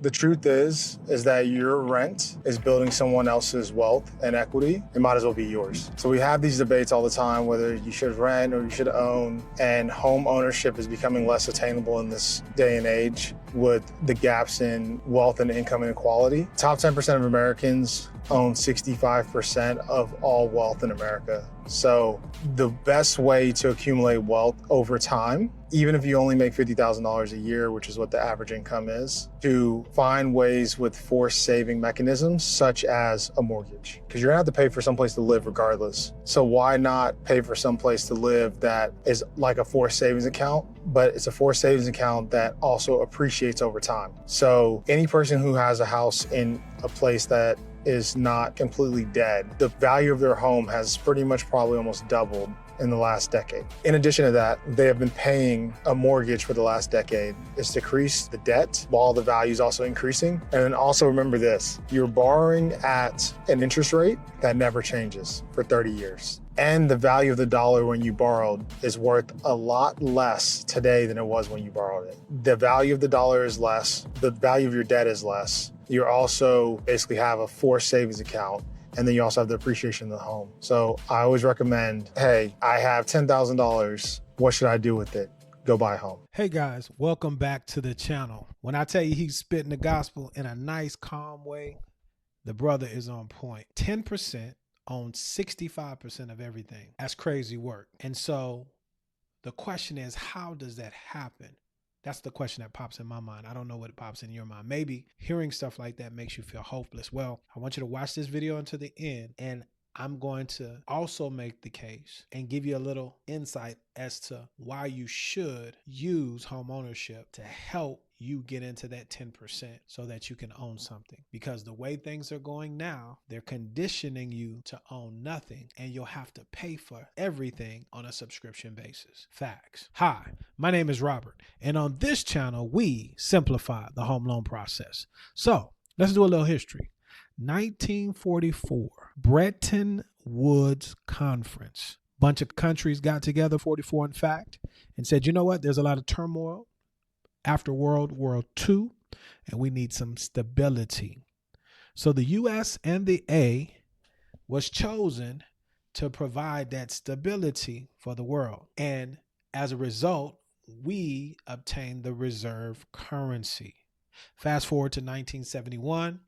The truth is that your rent is building someone else's wealth and equity. It might as well be yours. So we have these debates all the time, whether you should rent or you should own, and home ownership is becoming less attainable in this day and age with the gaps in wealth and income inequality. Top 10% of Americans own 65% of all wealth in America. So the best way to accumulate wealth over time, even if you only make $50,000 a year, which is what the average income is, to find ways with forced saving mechanisms, such as a mortgage, because you're gonna have to pay for someplace to live regardless. So why not pay for someplace to live that is like a forced savings account, but it's a forced savings account that also appreciates over time. So any person who has a house in a place that is not completely dead, the value of their home has pretty much probably almost doubled in the last decade. In addition to that, they have been paying a mortgage for the last decade. It's decreased the debt while the value is also increasing. And then also remember this, you're borrowing at an interest rate that never changes for 30 years. And the value of the dollar when you borrowed is worth a lot less today than it was when you borrowed it. The value of the dollar is less, the value of your debt is less. You also basically have a forced savings account, and then you also have the appreciation of the home. So I always recommend, hey, I have $10,000. What should I do with it? Go buy a home. Hey guys, welcome back to the channel. When I tell you he's spitting the gospel in a nice, calm way, the brother is on point. 10% owns 65% of everything. That's crazy work. And so the question is, how does that happen? That's the question that pops in my mind. I don't know what pops in your mind. Maybe hearing stuff like that makes you feel hopeless. Well, I want you to watch this video until the end, and I'm going to also make the case and give you a little insight as to why you should use home ownership to help you get into that 10% so that you can own something. Because the way things are going now, they're conditioning you to own nothing, and you'll have to pay for everything on a subscription basis. Facts. Hi, my name is Robert, and on this channel, we simplify the home loan process. So let's do a little history. 1944, Bretton Woods Conference. Bunch of countries got together, 44 in fact, and said, you know what, there's a lot of turmoil after World War II, and we need some stability. So the U.S. and the A was chosen to provide that stability for the world. And as a result, we obtained the reserve currency. Fast forward to 1971.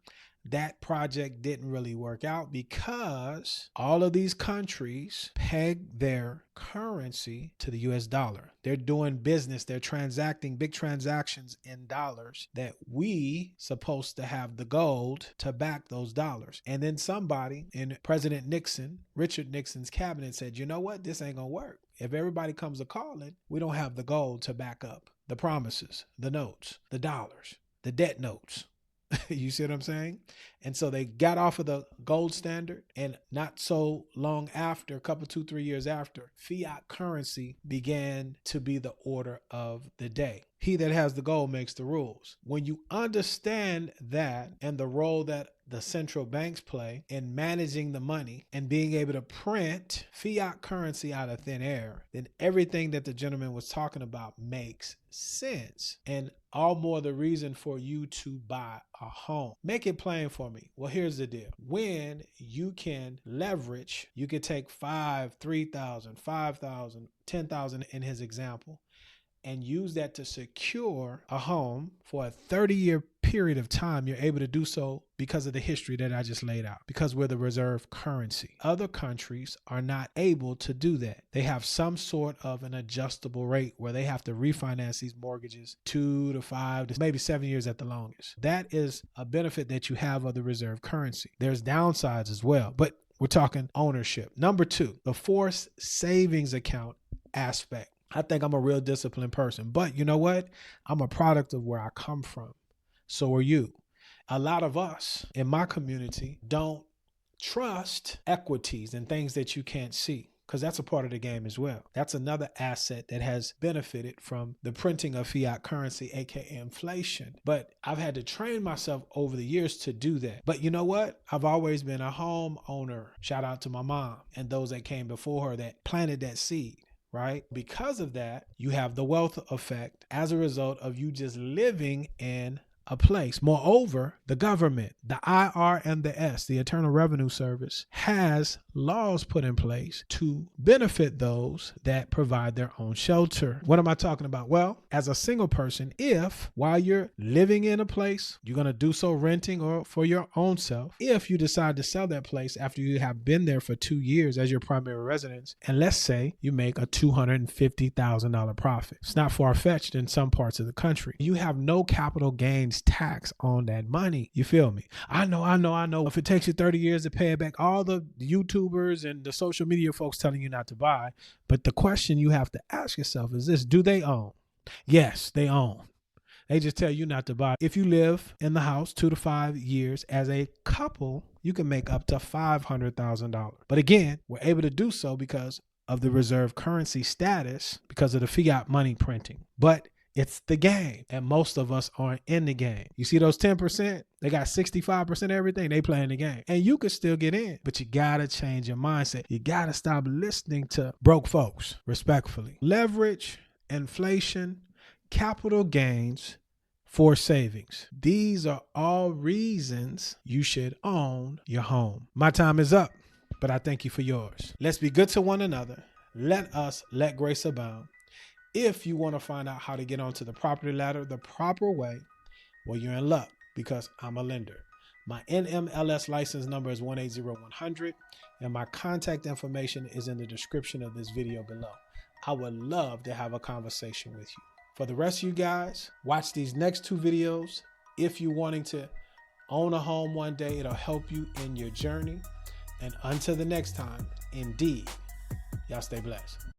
That project didn't really work out because all of these countries pegged their currency to the US dollar. They're doing business, they're transacting big transactions in dollars that we supposed to have the gold to back those dollars. And then somebody in President Nixon, Richard Nixon's cabinet said, you know what, this ain't gonna work. If everybody comes a calling, we don't have the gold to back up the promises, the notes, the dollars, the debt notes. You see what I'm saying? And so they got off of the gold standard, and not so long after, a couple, 2-3 years after, fiat currency began to be the order of the day. He that has the gold makes the rules. When you understand that and the role that the central banks play in managing the money and being able to print fiat currency out of thin air, then everything that the gentleman was talking about makes sense. And all more the reason for you to buy a home. Make it plain for me. Well, here's the deal. When you can leverage, you could take 5, 3,000, 5,000, 10,000 in his example, and use that to secure a home for a 30-year period of time, you're able to do so because of the history that I just laid out, because we're the reserve currency. Other countries are not able to do that. They have some sort of an adjustable rate where they have to refinance these mortgages 2 to 5 to maybe 7 years at the longest. That is a benefit that you have of the reserve currency. There's downsides as well, but we're talking ownership. Number 2, the forced savings account aspect. I think I'm a real disciplined person, but you know what? I'm a product of where I come from. So are you. A lot of us in my community don't trust equities and things that you can't see, because that's a part of the game as well. That's another asset that has benefited from the printing of fiat currency, aka inflation. But I've had to train myself over the years to do that. But you know what? I've always been a homeowner. Shout out to my mom and those that came before her that planted that seed. Right? Because of that, you have the wealth effect as a result of you just living in a place. Moreover, the government, the IRS, the Internal Revenue Service, has laws put in place to benefit those that provide their own shelter. What am I talking about? Well, as a single person, if while you're living in a place, you're going to do so renting or for your own self, if you decide to sell that place after you have been there for 2 years as your primary residence, and let's say you make a $250,000 profit. It's not far-fetched in some parts of the country. You have no capital gains tax on that money. You feel me? I know. If it takes you 30 years to pay it back, all the YouTubers and the social media folks telling you not to buy. But the question you have to ask yourself is this: do they own? Yes, they own. They just tell you not to buy. If you live in the house 2 to 5 years as a couple, you can make up to $500,000. But again, we're able to do so because of the reserve currency status, because of the fiat money printing. But it's the game, and most of us aren't in the game. You see those 10%? They got 65% of everything. They playing the game. And you could still get in, but you got to change your mindset. You got to stop listening to broke folks, respectfully. Leverage, inflation, capital gains, for savings. These are all reasons you should own your home. My time is up, but I thank you for yours. Let's be good to one another. Let us let grace abound. If you want to find out how to get onto the property ladder the proper way, well, you're in luck because I'm a lender. My NMLS license number is 180100, and my contact information is in the description of this video below. I would love to have a conversation with you. For the rest of you guys, watch these next 2 videos. If you're wanting to own a home one day, it'll help you in your journey. And until the next time, indeed, y'all stay blessed.